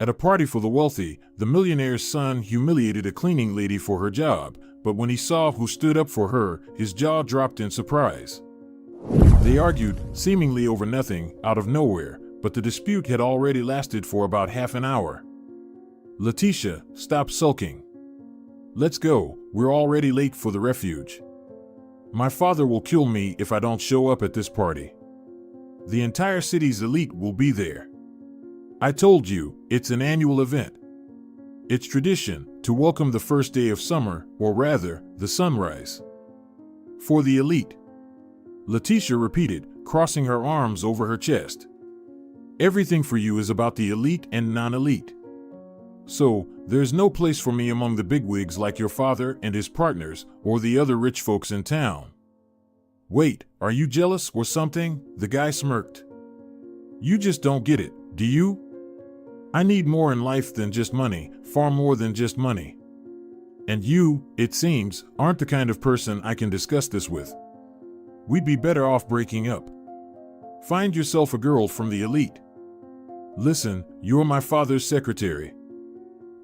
At a party for the wealthy, the millionaire's son humiliated a cleaning lady for her job, but when he saw who stood up for her, his jaw dropped in surprise. They argued, seemingly over nothing, out of nowhere, but the dispute had already lasted for about half an hour. "Letitia, stop sulking. Let's go, we're already late for the refuge. My father will kill me if I don't show up at this party. The entire city's elite will be there. I told you, it's an annual event. It's tradition to welcome the first day of summer, or rather, the sunrise. For the elite," Letitia repeated, crossing her arms over her chest. "Everything for you is about the elite and non-elite. So, there's no place for me among the bigwigs like your father and his partners, or the other rich folks in town." "Wait, are you jealous or something?" the guy smirked. "You just don't get it, do you? I need more in life than just money, far more than just money. And you, it seems, aren't the kind of person I can discuss this with. We'd be better off breaking up. Find yourself a girl from the elite. Listen, you're my father's secretary.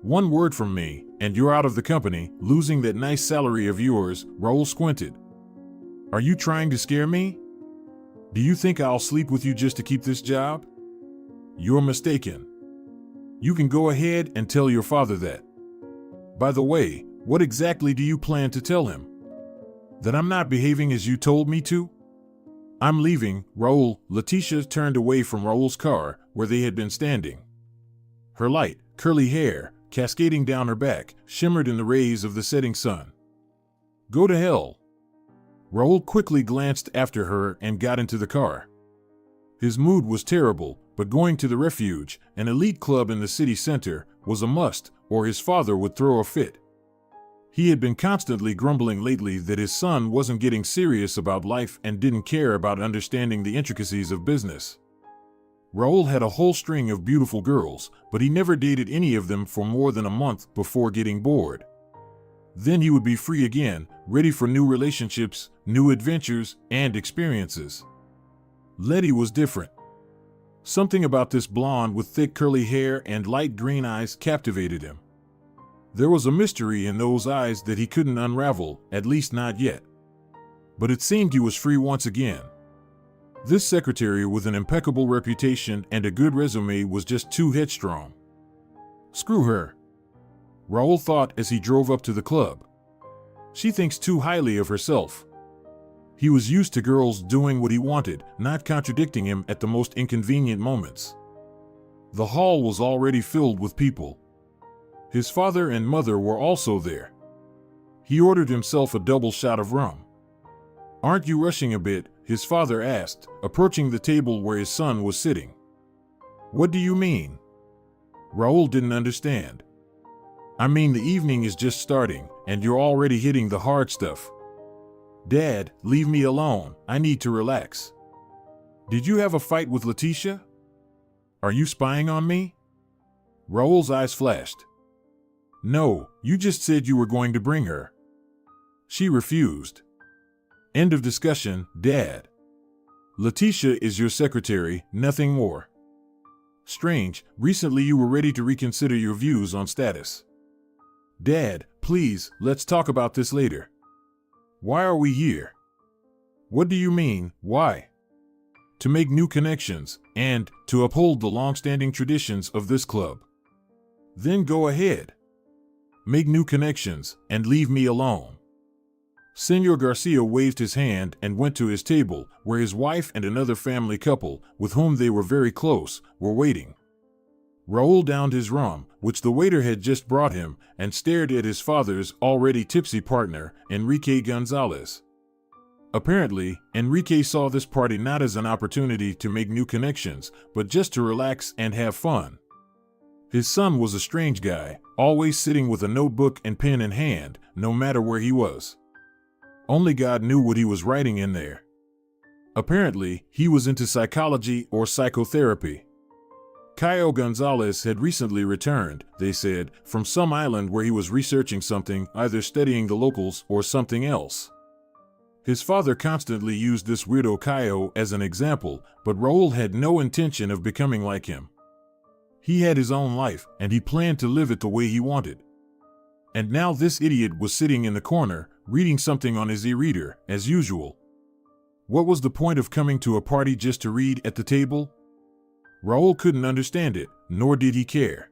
One word from me, and you're out of the company, losing that nice salary of yours." Raoul squinted. "Are you trying to scare me? Do you think I'll sleep with you just to keep this job? You're mistaken. You can go ahead and tell your father that. By the way, what exactly do you plan to tell him? That I'm not behaving as you told me to?" "I'm leaving, Raoul." Letitia turned away from Raoul's car, where they had been standing. Her light, curly hair, cascading down her back, shimmered in the rays of the setting sun. "Go to hell." Raoul quickly glanced after her and got into the car. His mood was terrible, but going to the refuge, an elite club in the city center, was a must, or his father would throw a fit. He had been constantly grumbling lately that his son wasn't getting serious about life and didn't care about understanding the intricacies of business. Raoul had a whole string of beautiful girls, but he never dated any of them for more than a month before getting bored. Then he would be free again, ready for new relationships, new adventures, and experiences. Letty was different. Something about this blonde with thick curly hair and light green eyes captivated him. There was a mystery in those eyes that he couldn't unravel, at least not yet. But it seemed he was free once again. This secretary with an impeccable reputation and a good resume was just too headstrong. Screw her, Raoul thought as he drove up to the club. She thinks too highly of herself. He was used to girls doing what he wanted, not contradicting him at the most inconvenient moments. The hall was already filled with people. His father and mother were also there. He ordered himself a double shot of rum. "Aren't you rushing a bit?" his father asked, approaching the table where his son was sitting. "What do you mean?" Raoul didn't understand. "I mean, the evening is just starting, and you're already hitting the hard stuff. Dad, leave me alone, I need to relax." "Did you have a fight with Letitia? Are you spying on me?" Raoul's eyes flashed. "No, you just said you were going to bring her." She refused. "End of discussion, Dad. Letitia is your secretary, nothing more." "Strange, recently you were ready to reconsider your views on status." "Dad, please, let's talk about this later. Why are we here?" "What do you mean, why?" "To make new connections, and to uphold the long-standing traditions of this club." "Then go ahead. Make new connections, and leave me alone." Senor Garcia waved his hand and went to his table, where his wife and another family couple, with whom they were very close, were waiting. Raoul downed his rum, which the waiter had just brought him, and stared at his father's already tipsy partner, Enrique Gonzalez. Apparently, Enrique saw this party not as an opportunity to make new connections, but just to relax and have fun. His son was a strange guy, always sitting with a notebook and pen in hand, no matter where he was. Only God knew what he was writing in there. Apparently, he was into psychology or psychotherapy. Caio Gonzalez had recently returned, they said, from some island where he was researching something, either studying the locals or something else. His father constantly used this weirdo Caio as an example, but Raoul had no intention of becoming like him. He had his own life, and he planned to live it the way he wanted. And now this idiot was sitting in the corner, reading something on his e-reader, as usual. What was the point of coming to a party just to read at the table? Raoul couldn't understand it, nor did he care.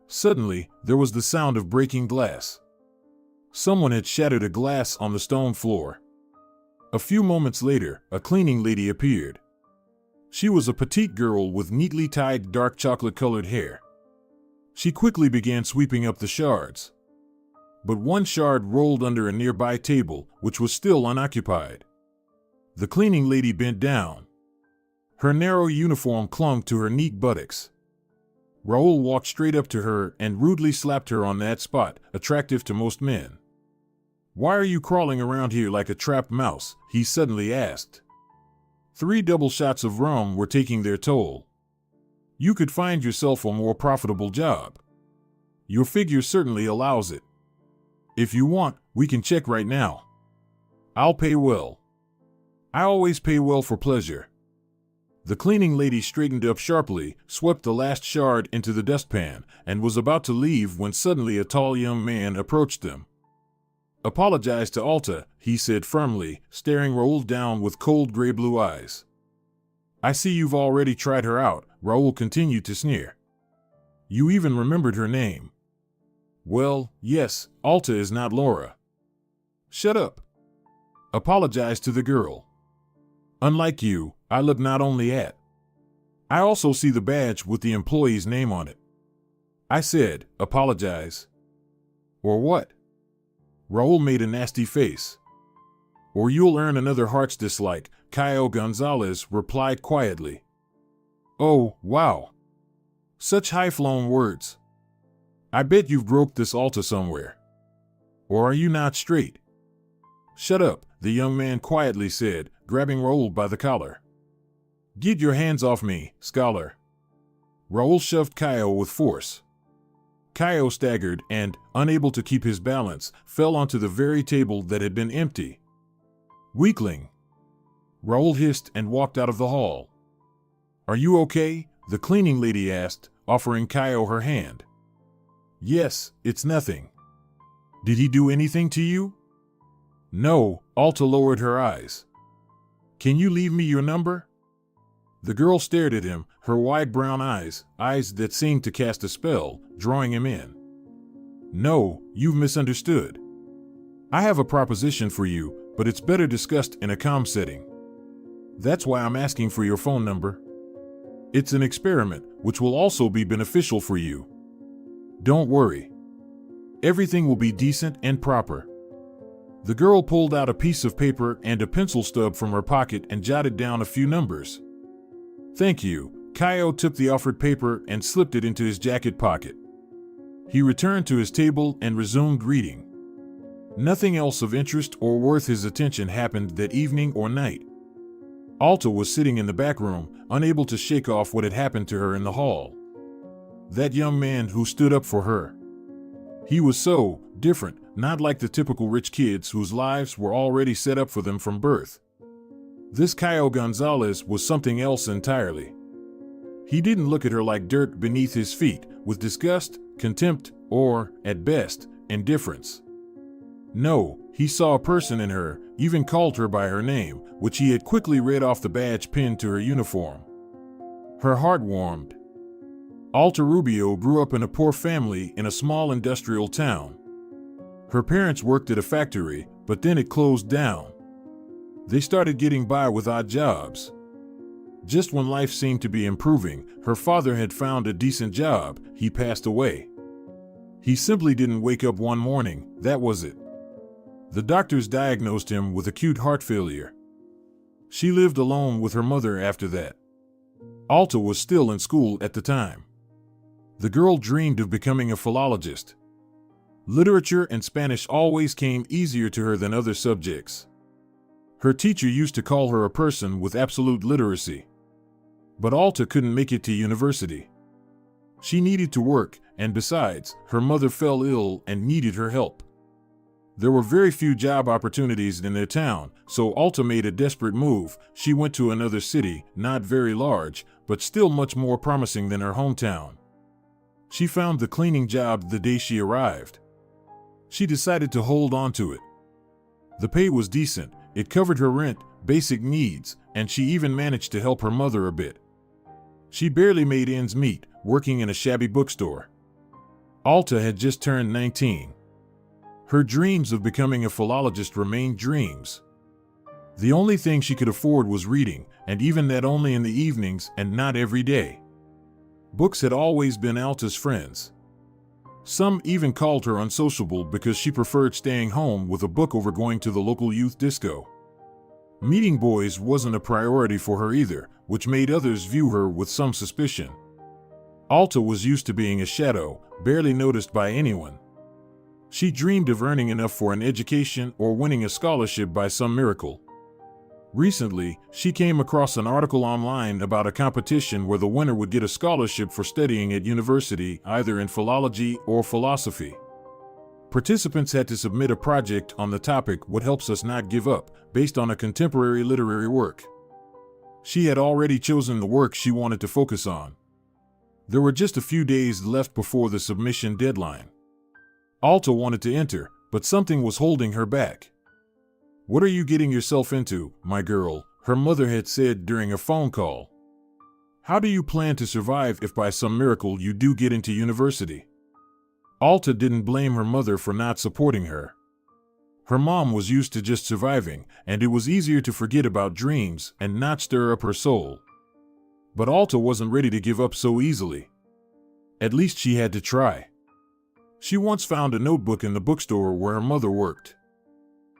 Suddenly, there was the sound of breaking glass. Someone had shattered a glass on the stone floor. A few moments later, a cleaning lady appeared. She was a petite girl with neatly tied dark chocolate-colored hair. She quickly began sweeping up the shards. But one shard rolled under a nearby table, which was still unoccupied. The cleaning lady bent down. Her narrow uniform clung to her neat buttocks. Raoul walked straight up to her and rudely slapped her on that spot, attractive to most men. "Why are you crawling around here like a trapped mouse?" he suddenly asked. 3 double shots of rum were taking their toll. "You could find yourself a more profitable job. Your figure certainly allows it. If you want, we can check right now. I'll pay well. I always pay well for pleasure." The cleaning lady straightened up sharply, swept the last shard into the dustpan, and was about to leave when suddenly a tall young man approached them. "Apologize to Alta," he said firmly, staring Raoul down with cold gray-blue eyes. "I see you've already tried her out," Raoul continued to sneer. "You even remembered her name." "Well, yes, Alta is not Laura." "Shut up. Apologize to the girl. Unlike you, I look not only at. I also see the badge with the employee's name on it. I said, apologize." "Or what?" Raoul made a nasty face. "Or you'll earn another heart's dislike," Caio Gonzalez replied quietly. "Oh, wow. Such high-flown words. I bet you've groped this Alta somewhere. Or are you not straight?" "Shut up," the young man quietly said, grabbing Raoul by the collar. "Get your hands off me, scholar." Raoul shoved Caio with force. Caio staggered and, unable to keep his balance, fell onto the very table that had been empty. "Weakling!" Raoul hissed and walked out of the hall. "Are you okay?" the cleaning lady asked, offering Caio her hand. "Yes, it's nothing." "Did he do anything to you?" "No," Alta lowered her eyes. "Can you leave me your number?" The girl stared at him, her wide brown eyes that seemed to cast a spell, drawing him in. "No, you've misunderstood. I have a proposition for you, but it's better discussed in a calm setting. That's why I'm asking for your phone number. It's an experiment, which will also be beneficial for you. Don't worry. Everything will be decent and proper." The girl pulled out a piece of paper and a pencil stub from her pocket and jotted down a few numbers. "Thank you." Caio took the offered paper and slipped it into his jacket pocket. He returned to his table and resumed reading. Nothing else of interest or worth his attention happened that evening or night. Alta was sitting in the back room, unable to shake off what had happened to her in the hall. That young man who stood up for her. He was so different, not like the typical rich kids whose lives were already set up for them from birth. This Caio Gonzalez was something else entirely. He didn't look at her like dirt beneath his feet, with disgust, contempt, or, at best, indifference. No, he saw a person in her, even called her by her name, which he had quickly read off the badge pinned to her uniform. Her heart warmed. Alta Rubio grew up in a poor family in a small industrial town. Her parents worked at a factory, but then it closed down. They started getting by with odd jobs. Just when life seemed to be improving, her father had found a decent job. He passed away. He simply didn't wake up one morning, that was it. The doctors diagnosed him with acute heart failure. She lived alone with her mother after that. Alta was still in school at the time. The girl dreamed of becoming a philologist. Literature and Spanish always came easier to her than other subjects. Her teacher used to call her a person with absolute literacy. But Alta couldn't make it to university. She needed to work, and besides, her mother fell ill and needed her help. There were very few job opportunities in their town, so Alta made a desperate move. She went to another city, not very large, but still much more promising than her hometown. She found the cleaning job the day she arrived. She decided to hold on to it. The pay was decent, it covered her rent, basic needs, and she even managed to help her mother a bit. She barely made ends meet, working in a shabby bookstore. Alta had just turned 19. Her dreams of becoming a philologist remained dreams. The only thing she could afford was reading, and even that only in the evenings and not every day. Books had always been Alta's friends. Some even called her unsociable because she preferred staying home with a book over going to the local youth disco. Meeting boys wasn't a priority for her either, which made others view her with some suspicion. Alta was used to being a shadow, barely noticed by anyone. She dreamed of earning enough for an education or winning a scholarship by some miracle. Recently, she came across an article online about a competition where the winner would get a scholarship for studying at university, either in philology or philosophy. Participants had to submit a project on the topic "What Helps Us Not Give Up," based on a contemporary literary work. She had already chosen the work she wanted to focus on. There were just a few days left before the submission deadline. Alta wanted to enter, but something was holding her back. "What are you getting yourself into, my girl?" her mother had said during a phone call. "How do you plan to survive if by some miracle you do get into university?" Alta didn't blame her mother for not supporting her. Her mom was used to just surviving, and it was easier to forget about dreams and not stir up her soul. But Alta wasn't ready to give up so easily. At least she had to try. She once found a notebook in the bookstore where her mother worked.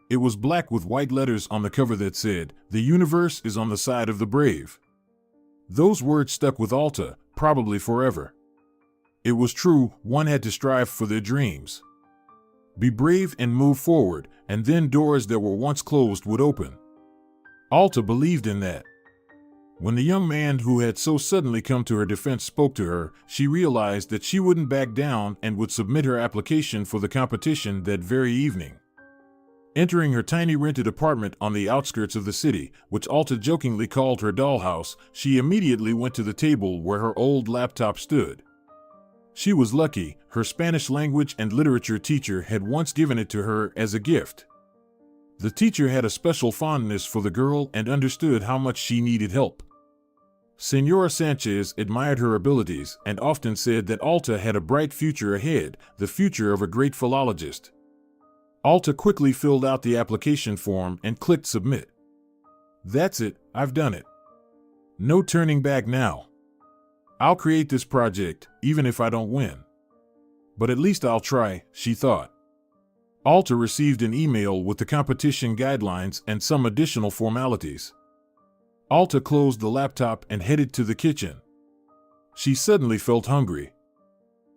It was black with white letters on the cover that said, "The universe is on the side of the brave." Those words stuck with Alta, probably forever. It was true, one had to strive for their dreams. Be brave and move forward, and then doors that were once closed would open. Alta believed in that. When the young man who had so suddenly come to her defense spoke to her, she realized that she wouldn't back down and would submit her application for the competition that very evening. Entering her tiny rented apartment on the outskirts of the city, which Alta jokingly called her dollhouse, she immediately went to the table where her old laptop stood. She was lucky, her Spanish language and literature teacher had once given it to her as a gift. The teacher had a special fondness for the girl and understood how much she needed help. Senora Sanchez admired her abilities and often said that Alta had a bright future ahead, the future of a great philologist. Alta quickly filled out the application form and clicked submit. "That's it, I've done it. No turning back now. I'll create this project, even if I don't win. But at least I'll try," she thought. Alta received an email with the competition guidelines and some additional formalities. Alta closed the laptop and headed to the kitchen. She suddenly felt hungry.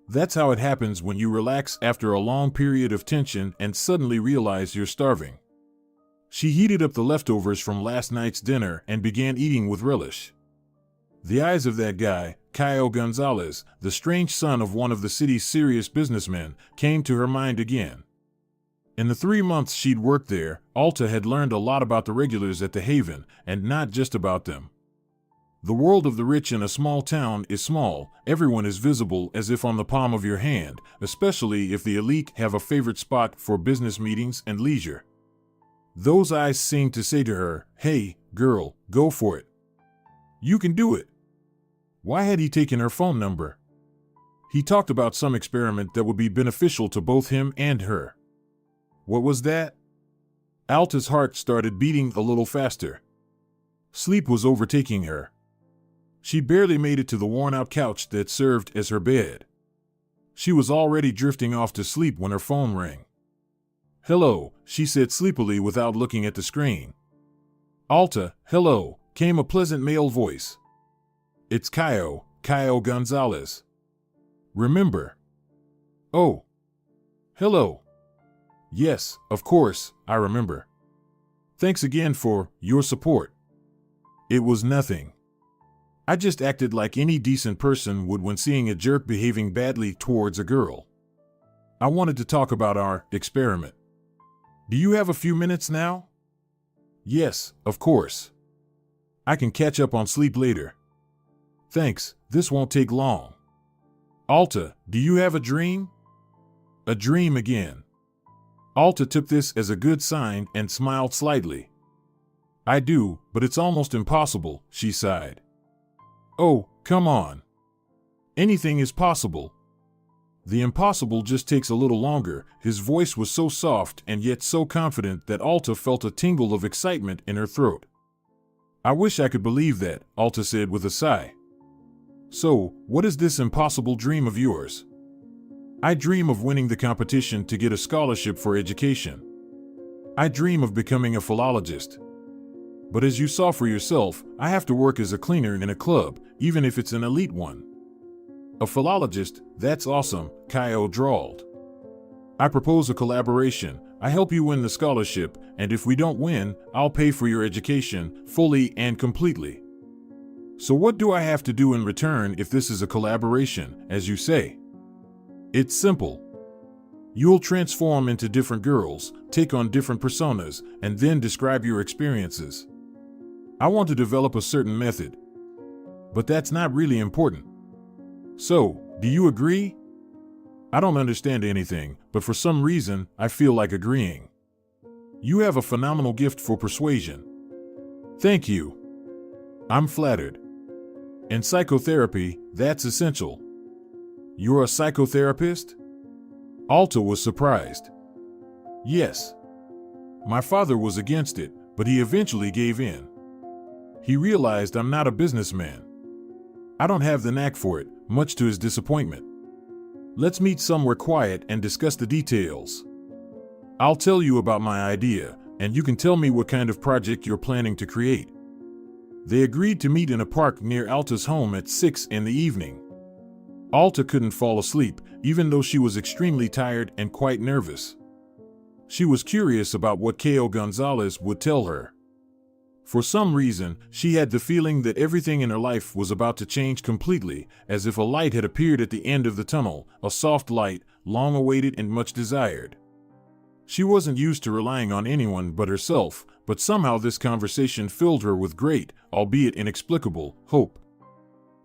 That's how it happens when you relax after a long period of tension and suddenly realize you're starving. She heated up the leftovers from last night's dinner and began eating with relish. The eyes of that guy, Caio Gonzalez, the strange son of one of the city's serious businessmen, came to her mind again. In the 3 months she'd worked there, Alta had learned a lot about the regulars at the Haven, and not just about them. The world of the rich in a small town is small, everyone is visible as if on the palm of your hand, especially if the elite have a favorite spot for business meetings and leisure. Those eyes seemed to say to her, "Hey, girl, go for it. You can do it." Why had he taken her phone number? He talked about some experiment that would be beneficial to both him and her. What was that? Alta's heart started beating a little faster. Sleep was overtaking her. She barely made it to the worn-out couch that served as her bed. She was already drifting off to sleep when her phone rang. "Hello," she said sleepily without looking at the screen. "Alta, hello," came a pleasant male voice. "It's Caio Gonzalez. Remember?" "Oh. Hello. Yes, of course, I remember. Thanks again for your support." "It was nothing. I just acted like any decent person would when seeing a jerk behaving badly towards a girl. I wanted to talk about our experiment. Do you have a few minutes now?" "Yes, of course. I can catch up on sleep later." "Thanks, this won't take long." Alta, do you have a dream? A dream again. Alta took this as a good sign and smiled slightly. I do, but it's almost impossible, she sighed. Oh, come on. Anything is possible. The impossible just takes a little longer. His voice was so soft and yet so confident that Alta felt a tingle of excitement in her throat. I wish I could believe that, Alta said with a sigh. So, what is this impossible dream of yours? I dream of winning the competition to get a scholarship for education. I dream of becoming a philologist. But as you saw for yourself, I have to work as a cleaner in a club, even if it's an elite one. A philologist, that's awesome, Kyle drawled. I propose a collaboration. I help you win the scholarship, and if we don't win, I'll pay for your education, fully and completely. So what do I have to do in return if this is a collaboration, as you say? It's simple. You'll transform into different girls, take on different personas, and then describe your experiences. I want to develop a certain method. But that's not really important. So, do you agree? I don't understand anything, but for some reason, I feel like agreeing. You have a phenomenal gift for persuasion. Thank you. I'm flattered. In psychotherapy, that's essential. You're a psychotherapist? Alta was surprised. Yes. My father was against it, but he eventually gave in. He realized I'm not a businessman. I don't have the knack for it, much to his disappointment. Let's meet somewhere quiet and discuss the details. I'll tell you about my idea, and you can tell me what kind of project you're planning to create. They agreed to meet in a park near Alta's home at 6 in the evening. Alta couldn't fall asleep, even though she was extremely tired and quite nervous. She was curious about what K.O. Gonzalez would tell her. For some reason, she had the feeling that everything in her life was about to change completely, as if a light had appeared at the end of the tunnel, a soft light, long awaited and much desired. She wasn't used to relying on anyone but herself, but somehow this conversation filled her with great, albeit inexplicable, hope.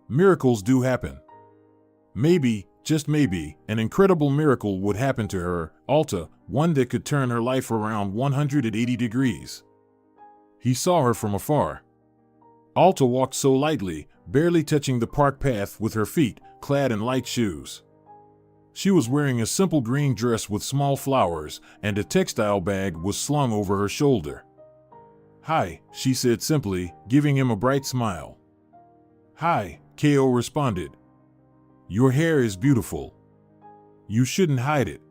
Miracles do happen. Maybe, just maybe, an incredible miracle would happen to her, Alta, one that could turn her life around 180 degrees. He saw her from afar. Alta walked so lightly, barely touching the park path with her feet, clad in light shoes. She was wearing a simple green dress with small flowers, and a textile bag was slung over her shoulder. Hi, she said simply, giving him a bright smile. Hi, K.O. responded. Your hair is beautiful. You shouldn't hide it.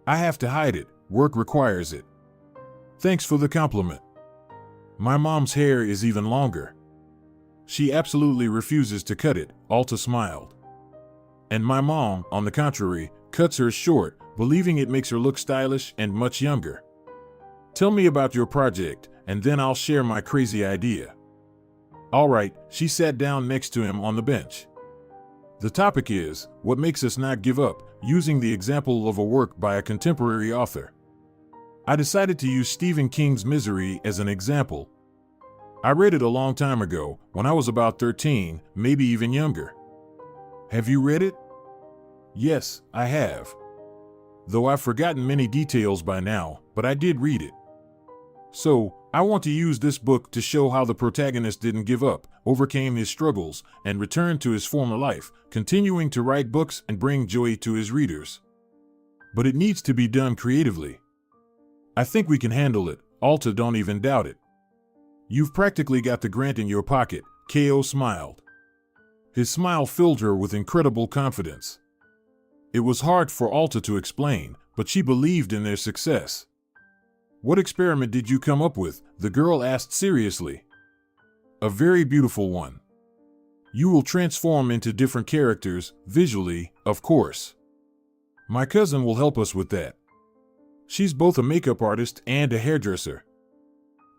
I have to hide it, work requires it. Thanks for the compliment. My mom's hair is even longer. She absolutely refuses to cut it, Alta smiled. And my mom, on the contrary, cuts hers short, believing it makes her look stylish and much younger. Tell me about your project, and then I'll share my crazy idea. All right, she sat down next to him on the bench. The topic is, what makes us not give up, using the example of a work by a contemporary author. I decided to use Stephen King's Misery as an example. I read it a long time ago, when I was about 13, maybe even younger. Have you read it? Yes, I have. Though I've forgotten many details by now, but I did read it. So, I want to use this book to show how the protagonist didn't give up, overcame his struggles, and returned to his former life, continuing to write books and bring joy to his readers. But it needs to be done creatively. I think we can handle it, Alta, don't even doubt it. You've practically got the grant in your pocket, K.O. smiled. His smile filled her with incredible confidence. It was hard for Alta to explain, but she believed in their success. What experiment did you come up with? The girl asked seriously. A very beautiful one. You will transform into different characters, visually, of course. My cousin will help us with that. She's both a makeup artist and a hairdresser.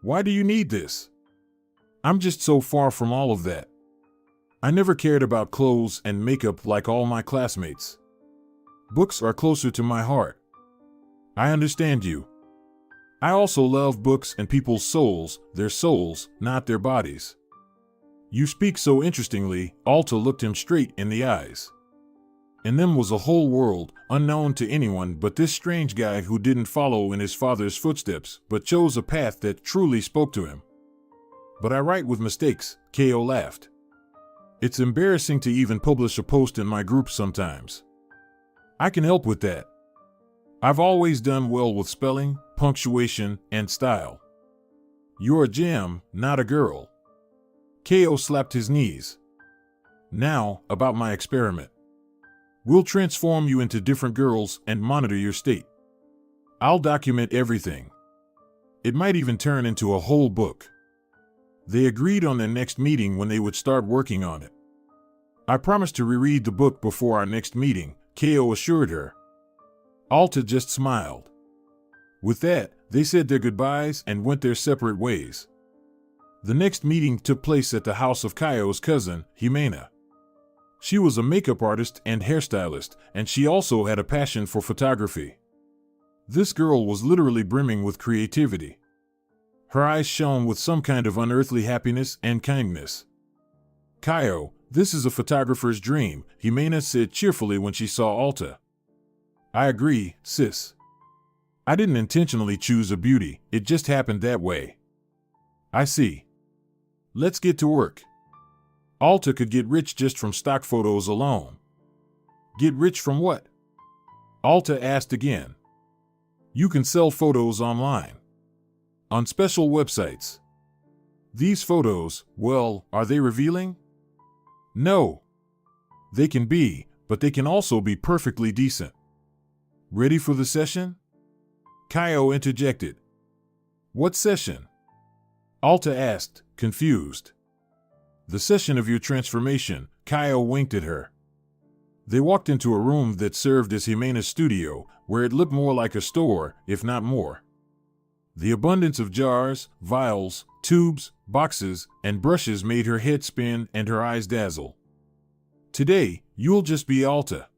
Why do you need this? I'm just so far from all of that. I never cared about clothes and makeup like all my classmates. Books are closer to my heart. I understand you. I also love books and people's souls, their souls, not their bodies. You speak so interestingly, Alta looked him straight in the eyes. In them was a whole world, unknown to anyone but this strange guy who didn't follow in his father's footsteps, but chose a path that truly spoke to him. But I write with mistakes, Ko laughed. It's embarrassing to even publish a post in my group sometimes. I can help with that. I've always done well with spelling, punctuation, and style. You're a gem, not a girl. Ko slapped his knees. Now, about my experiment. We'll transform you into different girls and monitor your state. I'll document everything. It might even turn into a whole book. They agreed on their next meeting when they would start working on it. I promised to reread the book before our next meeting, Ko assured her. Alta just smiled. With that, they said their goodbyes and went their separate ways. The next meeting took place at the house of Kaio's cousin, Jimena. She was a makeup artist and hairstylist, and she also had a passion for photography. This girl was literally brimming with creativity. Her eyes shone with some kind of unearthly happiness and kindness. Kaio, this is a photographer's dream, Jimena said cheerfully when she saw Alta. I agree, sis. I didn't intentionally choose a beauty, it just happened that way. I see. Let's get to work. Alta could get rich just from stock photos alone. Get rich from what? Alta asked again. You can sell photos online. On special websites. These photos, well, are they revealing? No. They can be, but they can also be perfectly decent. Ready for the session? Kaio interjected. What session? Alta asked, confused. The session of your transformation, Kaio winked at her. They walked into a room that served as Jimena's studio, where it looked more like a store, if not more. The abundance of jars, vials, tubes, boxes, and brushes made her head spin and her eyes dazzle. Today, you'll just be Alta.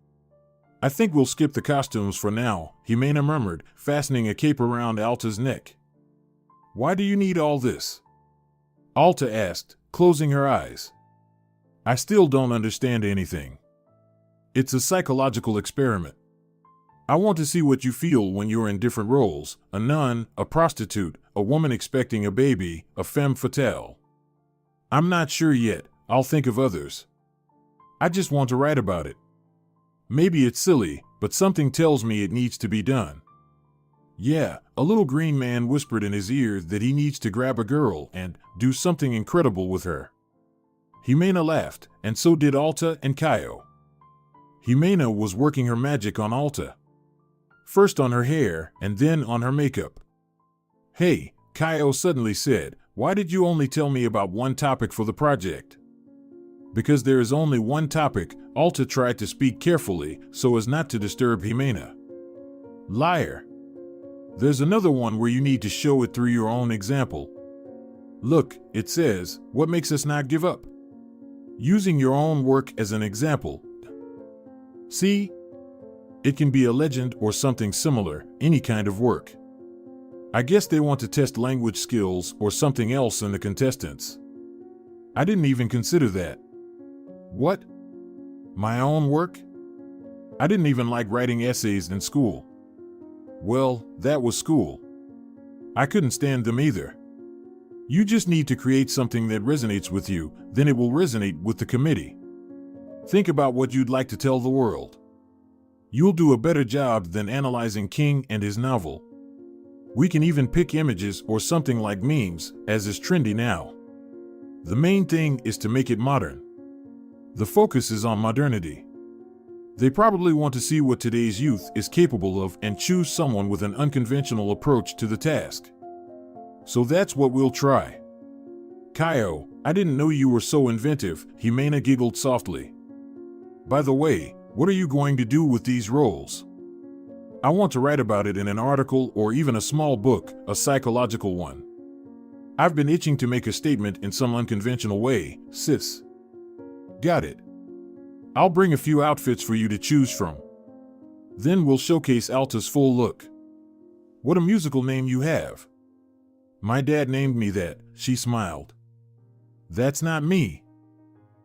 I think we'll skip the costumes for now, Jimena murmured, fastening a cape around Alta's neck. Why do you need all this? Alta asked, closing her eyes. I still don't understand anything. It's a psychological experiment. I want to see what you feel when you're in different roles, a nun, a prostitute, a woman expecting a baby, a femme fatale. I'm not sure yet, I'll think of others. I just want to write about it. Maybe it's silly, but something tells me it needs to be done. Yeah, a little green man whispered in his ear that he needs to grab a girl and do something incredible with her. Jimena laughed, and so did Alta and Kaio. Jimena was working her magic on Alta. First on her hair, and then on her makeup. Hey, Kaio suddenly said, why did you only tell me about one topic for the project? Because there is only one topic, Alta tried to speak carefully so as not to disturb Jimena. Liar. There's another one where you need to show it through your own example. Look, it says, what makes us not give up? Using your own work as an example. See? It can be a legend or something similar, any kind of work. I guess they want to test language skills or something else in the contestants. I didn't even consider that. What? My own work? I didn't even like writing essays in school. Well, that was school. I couldn't stand them either. You just need to create something that resonates with you, then it will resonate with the committee. Think about what you'd like to tell the world. You'll do a better job than analyzing King and his novel. We can even pick images or something like memes, as is trendy now. The main thing is to make it modern. The focus is on modernity. They probably want to see what today's youth is capable of and choose someone with an unconventional approach to the task. So that's what we'll try. Kaio, I didn't know you were so inventive, Jimena giggled softly. By the way, what are you going to do with these roles? I want to write about it in an article or even a small book, a psychological one. I've been itching to make a statement in some unconventional way, sis. Got it. I'll bring a few outfits for you to choose from. Then we'll showcase Alta's full look. What a musical name you have. My dad named me that, she smiled. That's not me.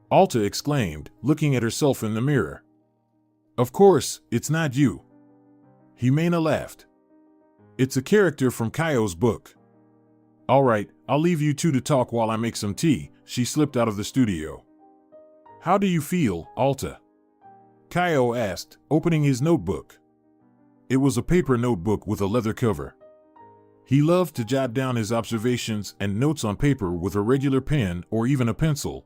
Alta exclaimed, looking at herself in the mirror. Of course, it's not you. Jimena laughed. It's a character from Caio's book. All right, I'll leave you two to talk while I make some tea. She slipped out of the studio. How do you feel, Alta? Caio asked, opening his notebook. It was a paper notebook with a leather cover. He loved to jot down his observations and notes on paper with a regular pen or even a pencil.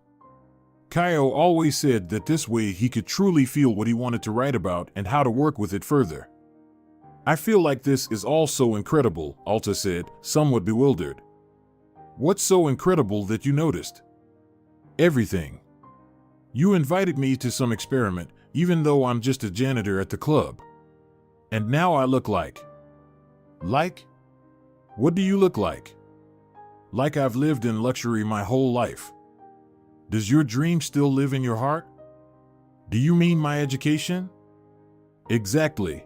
Caio always said that this way he could truly feel what he wanted to write about and how to work with it further. I feel like this is all so incredible, Alta said, somewhat bewildered. What's so incredible that you noticed? Everything. You invited me to some experiment, even though I'm just a janitor at the club. And now I look like? What do you look like? Like I've lived in luxury my whole life. Does your dream still live in your heart? Do you mean my education? Exactly.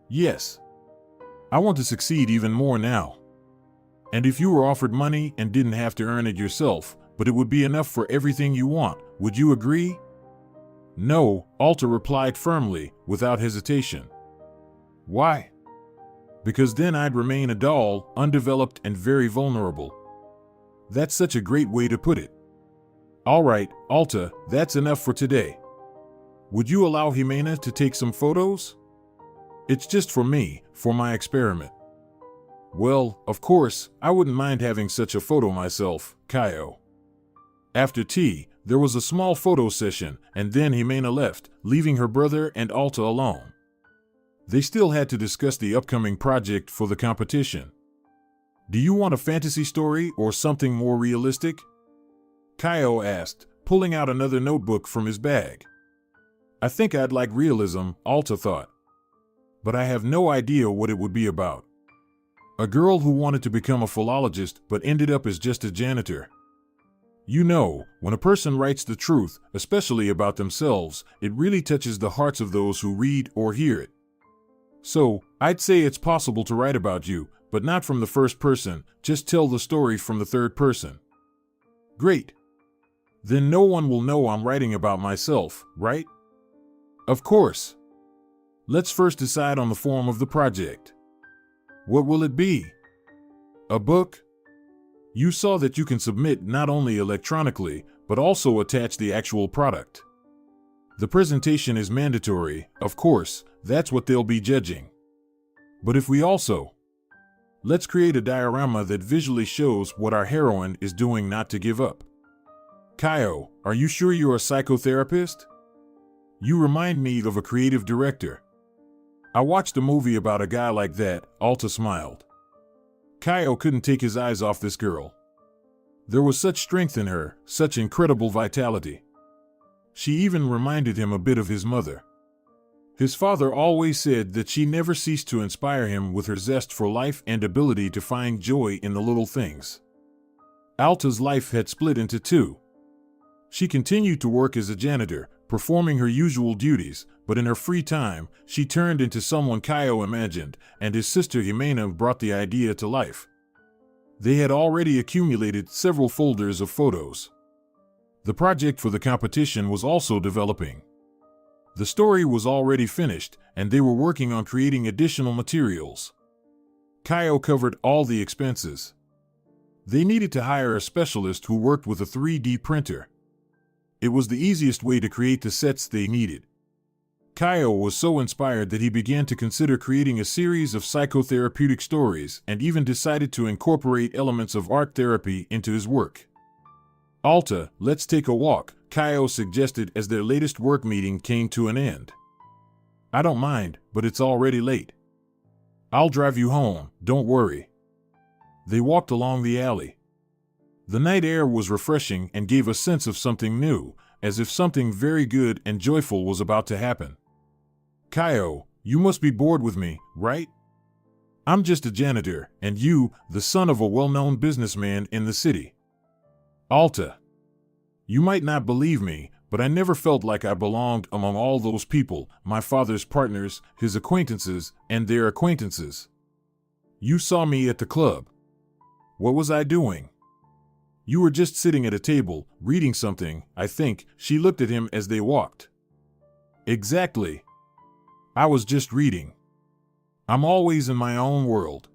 Yes. I want to succeed even more now. And if you were offered money and didn't have to earn it yourself, but it would be enough for everything you want, would you agree? No, Alta replied firmly, without hesitation. Why? Because then I'd remain a doll, undeveloped and very vulnerable. That's such a great way to put it. All right, Alta, that's enough for today. Would you allow Jimena to take some photos? It's just for me, for my experiment. Well, of course, I wouldn't mind having such a photo myself, Caio. After tea, there was a small photo session, and then Jimena left, leaving her brother and Alta alone. They still had to discuss the upcoming project for the competition. Do you want a fantasy story or something more realistic? Caio asked, pulling out another notebook from his bag. I think I'd like realism, Alta thought. But I have no idea what it would be about. A girl who wanted to become a philologist but ended up as just a janitor. You know, when a person writes the truth, especially about themselves, it really touches the hearts of those who read or hear it. So, I'd say it's possible to write about you, but not from the first person, just tell the story from the third person. Great. Then no one will know I'm writing about myself, right? Of course. Let's first decide on the form of the project. What will it be? A book? You saw that you can submit not only electronically, but also attach the actual product. The presentation is mandatory, of course, that's what they'll be judging. But if we also... Let's create a diorama that visually shows what our heroine is doing not to give up. Caio, are you sure you're a psychotherapist? You remind me of a creative director. I watched a movie about a guy like that, Alta smiled. Caio couldn't take his eyes off this girl. There was such strength in her, such incredible vitality. She even reminded him a bit of his mother. His father always said that she never ceased to inspire him with her zest for life and ability to find joy in the little things. Alta's life had split into two. She continued to work as a janitor, performing her usual duties, but in her free time, she turned into someone Caio imagined, and his sister Jimena brought the idea to life. They had already accumulated several folders of photos. The project for the competition was also developing. The story was already finished, and they were working on creating additional materials. Caio covered all the expenses. They needed to hire a specialist who worked with a 3D printer. It was the easiest way to create the sets they needed. Caio was so inspired that he began to consider creating a series of psychotherapeutic stories and even decided to incorporate elements of art therapy into his work. Alta, let's take a walk, Caio suggested as their latest work meeting came to an end. I don't mind, but it's already late. I'll drive you home, don't worry. They walked along the alley. The night air was refreshing and gave a sense of something new, as if something very good and joyful was about to happen. Caio, you must be bored with me, right? I'm just a janitor, and you, the son of a well-known businessman in the city. Alta. You might not believe me, but I never felt like I belonged among all those people, my father's partners, his acquaintances, and their acquaintances. You saw me at the club. What was I doing? You were just sitting at a table, reading something, I think. She looked at him as they walked. Exactly. I was just reading. I'm always in my own world.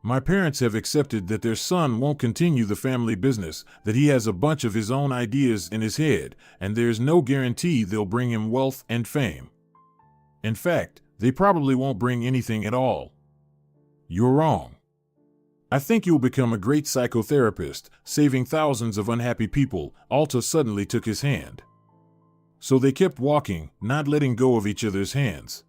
My parents have accepted that their son won't continue the family business, that he has a bunch of his own ideas in his head, and there's no guarantee they'll bring him wealth and fame. In fact, they probably won't bring anything at all. You're wrong. I think you'll become a great psychotherapist, saving thousands of unhappy people. Alta suddenly took his hand. So they kept walking, not letting go of each other's hands.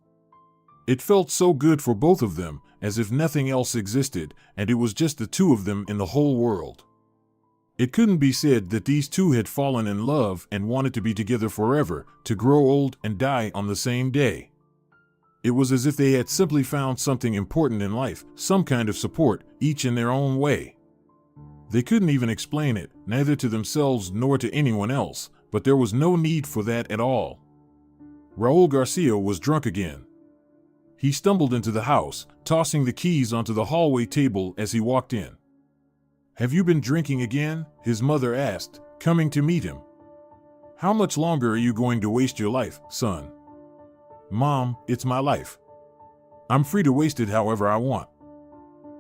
It felt so good for both of them, as if nothing else existed, and it was just the two of them in the whole world. It couldn't be said that these two had fallen in love and wanted to be together forever, to grow old and die on the same day. It was as if they had simply found something important in life, some kind of support, each in their own way. They couldn't even explain it, neither to themselves nor to anyone else, but there was no need for that at all. Raul Garcia was drunk again. He stumbled into the house, tossing the keys onto the hallway table as he walked in. "Have you been drinking again?" his mother asked, coming to meet him. "How much longer are you going to waste your life, son?" "Mom, it's my life. I'm free to waste it however I want."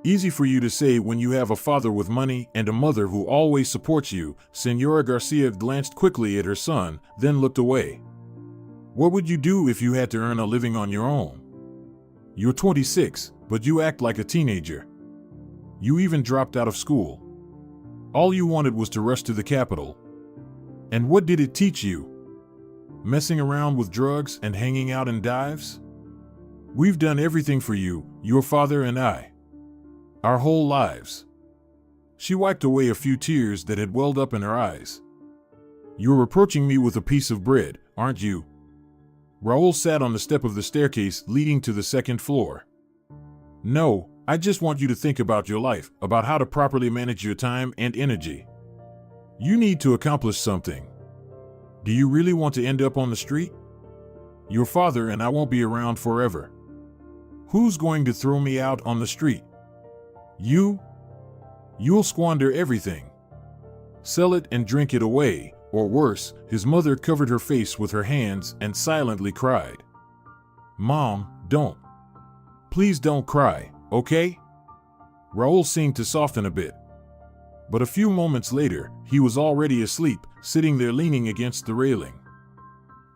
Easy for you to say when you have a father with money and a mother who always supports you. Senora Garcia glanced quickly at her son, then looked away. "What would you do if you had to earn a living on your own? You're 26, but you act like a teenager. You even dropped out of school. All you wanted was to rush to the capital. And what did it teach you? Messing around with drugs and hanging out in dives? We've done everything for you, your father and I. Our whole lives." She wiped away a few tears that had welled up in her eyes. "You're reproaching me with a piece of bread, aren't you?" Raul sat on the step of the staircase leading to the second floor. "No, I just want you to think about your life, about how to properly manage your time and energy. You need to accomplish something. Do you really want to end up on the street? Your father and I won't be around forever. Who's going to throw me out on the street? You? You'll squander everything. Sell it and drink it away, or worse." His mother covered her face with her hands and silently cried. "Mom, don't. Please don't cry, okay?" Raul seemed to soften a bit. But a few moments later, he was already asleep, sitting there leaning against the railing.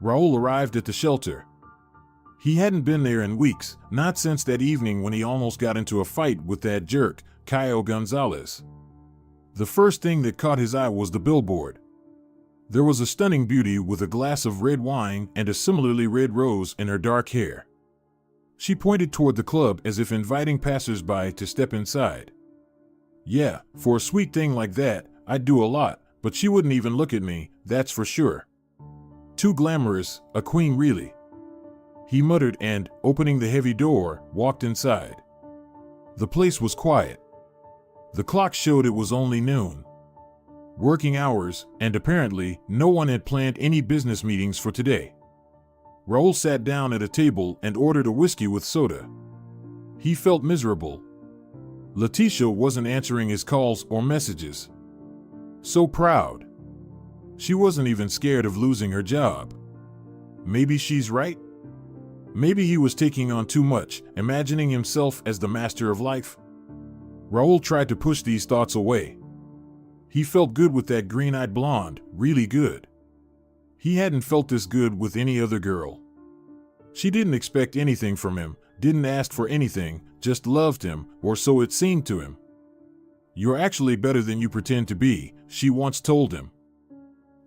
Raul arrived at the shelter. He hadn't been there in weeks, not since that evening when he almost got into a fight with that jerk, Caio Gonzalez. The first thing that caught his eye was the billboard. There was a stunning beauty with a glass of red wine and a similarly red rose in her dark hair. She pointed toward the club as if inviting passers-by to step inside. Yeah, for a sweet thing like that, I'd do a lot, but she wouldn't even look at me, that's for sure. Too glamorous, a queen really. He muttered and, opening the heavy door, walked inside. The place was quiet. The clock showed it was only noon. Working hours, and apparently, no one had planned any business meetings for today. Raul sat down at a table and ordered a whiskey with soda. He felt miserable. Leticia wasn't answering his calls or messages. So proud. She wasn't even scared of losing her job. Maybe she's right? Maybe he was taking on too much, imagining himself as the master of life. Raul tried to push these thoughts away. He felt good with that green-eyed blonde, really good. He hadn't felt this good with any other girl. She didn't expect anything from him, didn't ask for anything, just loved him, or so it seemed to him. "You're actually better than you pretend to be," she once told him.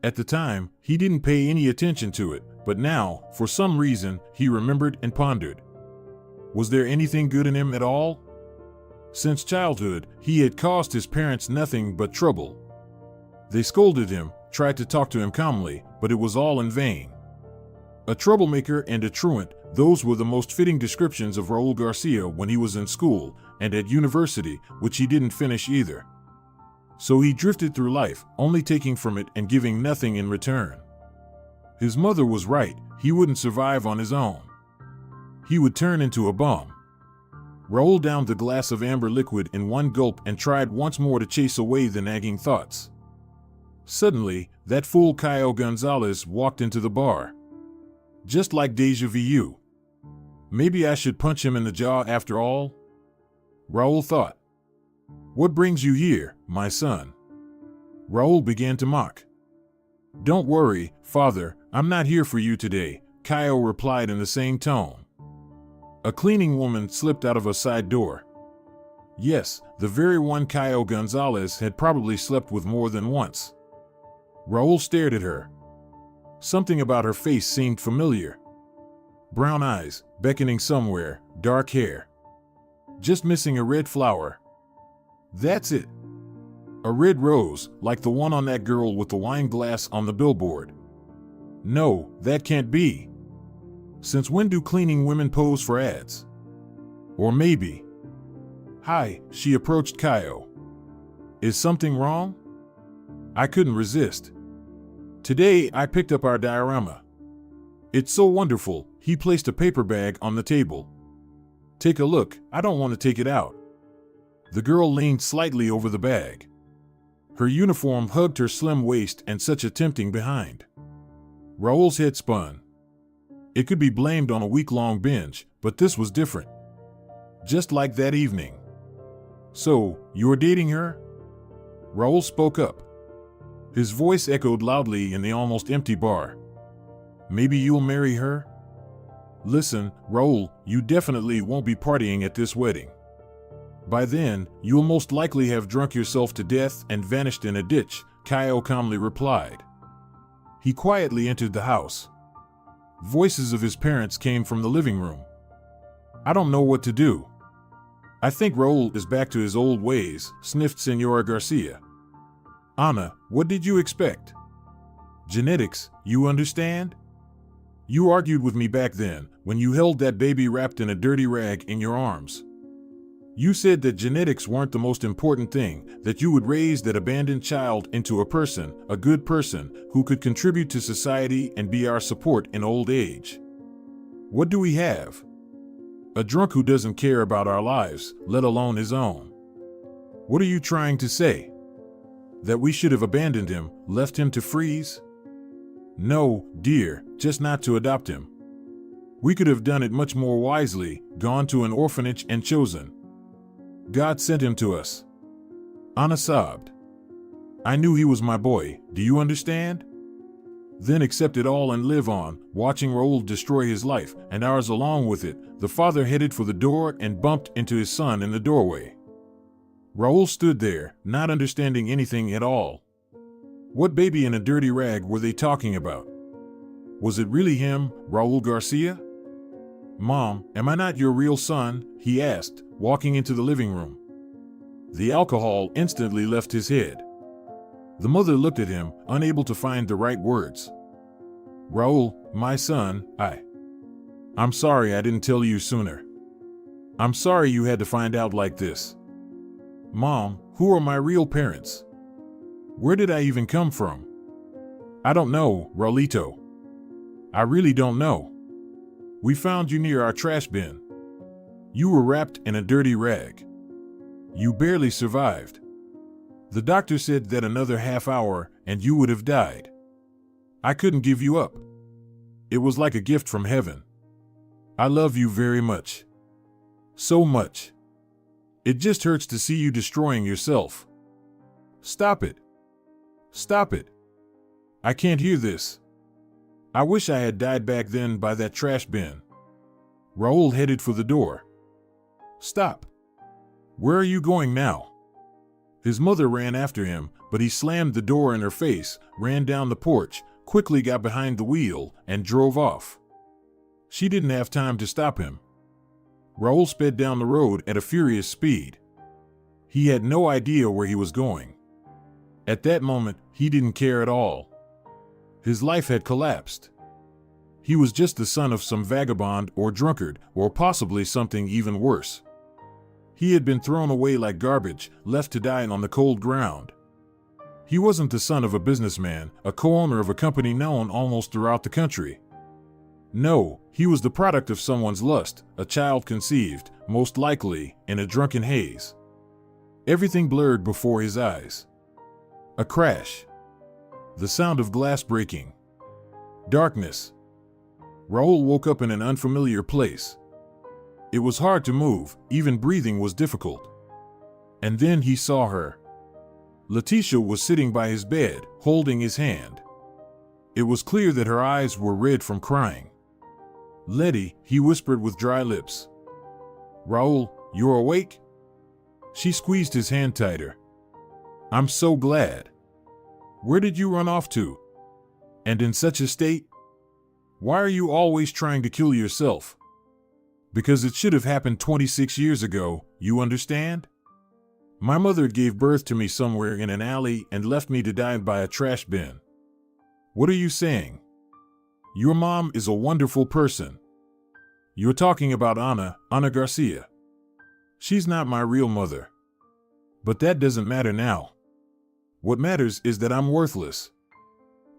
At the time, he didn't pay any attention to it, but now, for some reason, he remembered and pondered. Was there anything good in him at all? Since childhood, he had caused his parents nothing but trouble. They scolded him, tried to talk to him calmly, but it was all in vain. A troublemaker and a truant, those were the most fitting descriptions of Raul Garcia when he was in school and at university, which he didn't finish either. So he drifted through life, only taking from it and giving nothing in return. His mother was right, he wouldn't survive on his own. He would turn into a bum. Raul downed the glass of amber liquid in one gulp and tried once more to chase away the nagging thoughts. Suddenly, that fool Caio Gonzalez walked into the bar. Just like déjà vu. Maybe I should punch him in the jaw after all? Raul thought. What brings you here, my son? Raul began to mock. Don't worry, father, I'm not here for you today, Caio replied in the same tone. A cleaning woman slipped out of a side door. Yes, the very one Caio Gonzalez had probably slept with more than once. Raul stared at her. Something about her face seemed familiar. Brown eyes, beckoning somewhere, dark hair. Just missing a red flower. That's it. A red rose, like the one on that girl with the wine glass on the billboard. No, that can't be. Since when do cleaning women pose for ads? Or maybe. Hi, she approached Caio. Is something wrong? I couldn't resist. Today I picked up our diorama. It's so wonderful, he placed a paper bag on the table. Take a look, I don't want to take it out. The girl leaned slightly over the bag. Her uniform hugged her slim waist and such a tempting behind. Raul's head spun. It could be blamed on a week-long binge, but this was different. Just like that evening. So, you're dating her? Raul spoke up. His voice echoed loudly in the almost empty bar. Maybe you'll marry her? Listen, Raul, you definitely won't be partying at this wedding. By then, you'll most likely have drunk yourself to death and vanished in a ditch, Caio calmly replied. He quietly entered the house. Voices of his parents came from the living room. I don't know what to do. I think Raul is back to his old ways, sniffed Señora Garcia. Ana, what did you expect? Genetics, you understand? You argued with me back then, when you held that baby wrapped in a dirty rag in your arms. You said that genetics weren't the most important thing, that you would raise that abandoned child into a person, a good person, who could contribute to society and be our support in old age. What do we have? A drunk who doesn't care about our lives, let alone his own. What are you trying to say? That we should have abandoned him, left him to freeze? No, dear, just not to adopt him. We could have done it much more wisely, gone to an orphanage and chosen. God sent him to us. Ana sobbed. I knew he was my boy, do you understand? Then accept it all and live on, watching Raul destroy his life, and ours along with it. The father headed for the door and bumped into his son in the doorway. Raul stood there, not understanding anything at all. What baby in a dirty rag were they talking about? Was it really him, Raul Garcia? Mom, am I not your real son? He asked, walking into the living room. The alcohol instantly left his head. The mother looked at him, unable to find the right words. Raul, my son, I'm sorry I didn't tell you sooner. I'm sorry you had to find out like this. Mom, who are my real parents? Where did I even come from? I don't know, Raulito. I really don't know. We found you near our trash bin. You were wrapped in a dirty rag. You barely survived. The doctor said that another half hour and you would have died. I couldn't give you up. It was like a gift from heaven. I love you very much. So much. It just hurts to see you destroying yourself. Stop it. Stop it. I can't hear this. I wish I had died back then by that trash bin. Raul headed for the door. Stop. Where are you going now? His mother ran after him, but he slammed the door in her face, ran down the porch, quickly got behind the wheel, and drove off. She didn't have time to stop him. Raul sped down the road at a furious speed. He had no idea where he was going. At that moment, he didn't care at all. His life had collapsed. He was just the son of some vagabond or drunkard, or possibly something even worse. He had been thrown away like garbage, left to die on the cold ground. He wasn't the son of a businessman, a co-owner of a company known almost throughout the country. No, he was the product of someone's lust, a child conceived, most likely, in a drunken haze. Everything blurred before his eyes. A crash. The sound of glass breaking. Darkness. Raul woke up in an unfamiliar place. It was hard to move, even breathing was difficult. And then he saw her. Letitia was sitting by his bed, holding his hand. It was clear that her eyes were red from crying. "Letty," he whispered with dry lips. "Raul, you're awake?" She squeezed his hand tighter. "I'm so glad. Where did you run off to? And in such a state? Why are you always trying to kill yourself?" "Because it should have happened 26 years ago, you understand? My mother gave birth to me somewhere in an alley and left me to die by a trash bin." "What are you saying? Your mom is a wonderful person." "You're talking about Ana Garcia. She's not my real mother. But that doesn't matter now. What matters is that I'm worthless.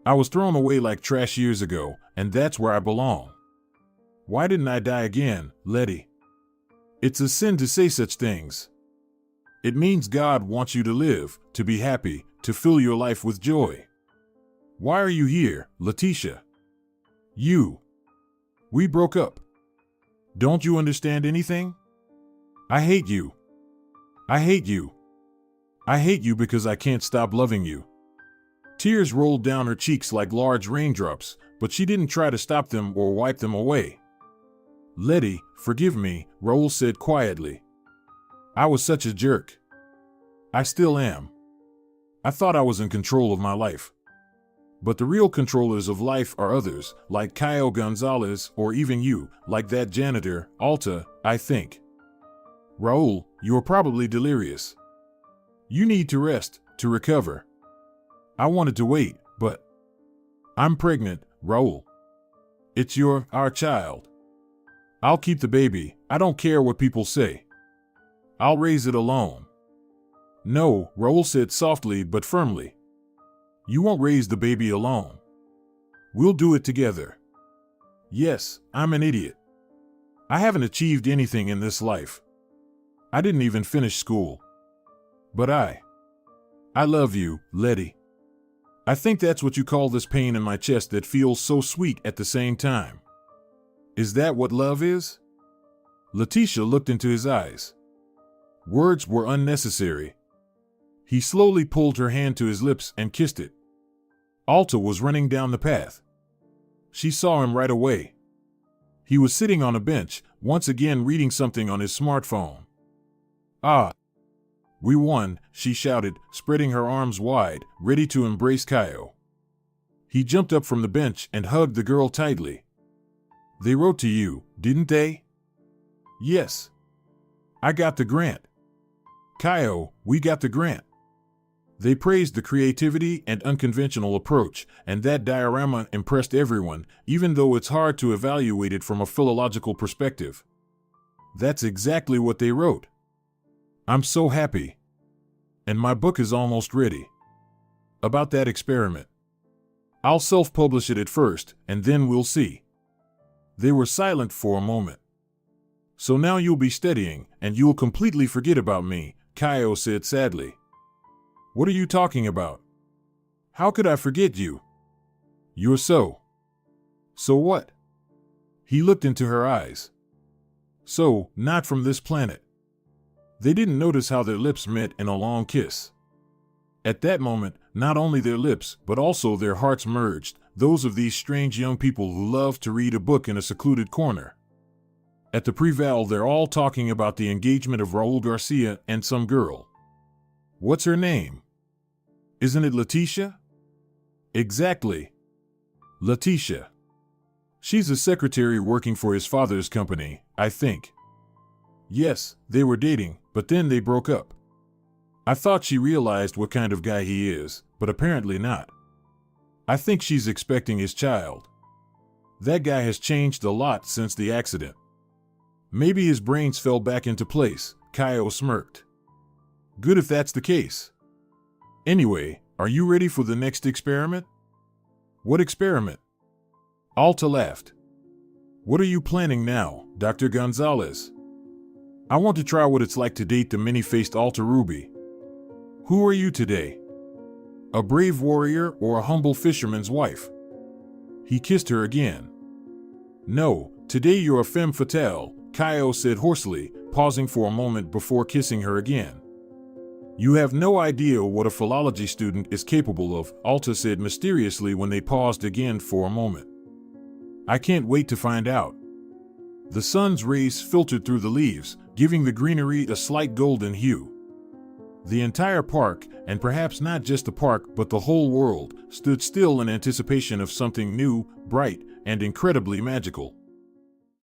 I was thrown away like trash years ago, and that's where I belong. Why didn't I die again, Letty? It's a sin to say such things. It means God wants you to live, to be happy, to fill your life with joy. Why are you here, Letitia? We broke up. Don't you understand anything? I hate you. I hate you. I hate you because I can't stop loving you." Tears rolled down her cheeks like large raindrops, but she didn't try to stop them or wipe them away. "Letty, forgive me," Raul said quietly. "I was such a jerk. I still am. I thought I was in control of my life. But the real controllers of life are others, like Caio Gonzalez, or even you, like that janitor, Alta, I think. Raul, you're probably delirious. You need to rest, to recover. I wanted to wait, but I'm pregnant, Raul. It's our child. I'll keep the baby. I don't care what people say. I'll raise it alone." "No," Raul said softly but firmly. "You won't raise the baby alone. We'll do it together." "Yes, I'm an idiot. I haven't achieved anything in this life. I didn't even finish school. But I love you, Letty. I think that's what you call this pain in my chest that feels so sweet at the same time. Is that what love is?" Letitia looked into his eyes. Words were unnecessary. He slowly pulled her hand to his lips and kissed it. Alta was running down the path. She saw him right away. He was sitting on a bench, once again reading something on his smartphone. "Ah! We won," she shouted, spreading her arms wide, ready to embrace Caio. He jumped up from the bench and hugged the girl tightly. "They wrote to you, didn't they?" "Yes. I got the grant. Caio, we got the grant." They praised the creativity and unconventional approach, and that diorama impressed everyone, even though it's hard to evaluate it from a philological perspective. That's exactly what they wrote. "I'm so happy. And my book is almost ready. About that experiment. I'll self-publish it at first, and then we'll see." They were silent for a moment. "So now you'll be studying, and you'll completely forget about me," Caio said sadly. "What are you talking about? How could I forget you? You're so what?" He looked into her eyes. "So, not from this planet." They didn't notice how their lips met in a long kiss. At that moment, not only their lips, but also their hearts merged, those of these strange young people who love to read a book in a secluded corner. At the Preval, they're all talking about the engagement of Raul Garcia and some girl. "What's her name? Isn't it Letitia?" "Exactly. Letitia. She's a secretary working for his father's company, I think." "Yes, they were dating, but then they broke up. I thought she realized what kind of guy he is, but apparently not. I think she's expecting his child. That guy has changed a lot since the accident. Maybe his brains fell back into place," Caio smirked. "Good if that's the case. Anyway, are you ready for the next experiment?" "What experiment?" Alta laughed. "What are you planning now, Dr. Gonzalez?" "I want to try what it's like to date the many-faced Alta Ruby." "Who are you today? A brave warrior or a humble fisherman's wife?" He kissed her again. "No, today you're a femme fatale," Kyle said hoarsely, pausing for a moment before kissing her again. You have no idea what a philology student is capable of, Alta said mysteriously when they paused again for a moment. I can't wait to find out. The sun's rays filtered through the leaves, giving the greenery a slight golden hue. The entire park, and perhaps not just the park but the whole world, stood still in anticipation of something new, bright, and incredibly magical.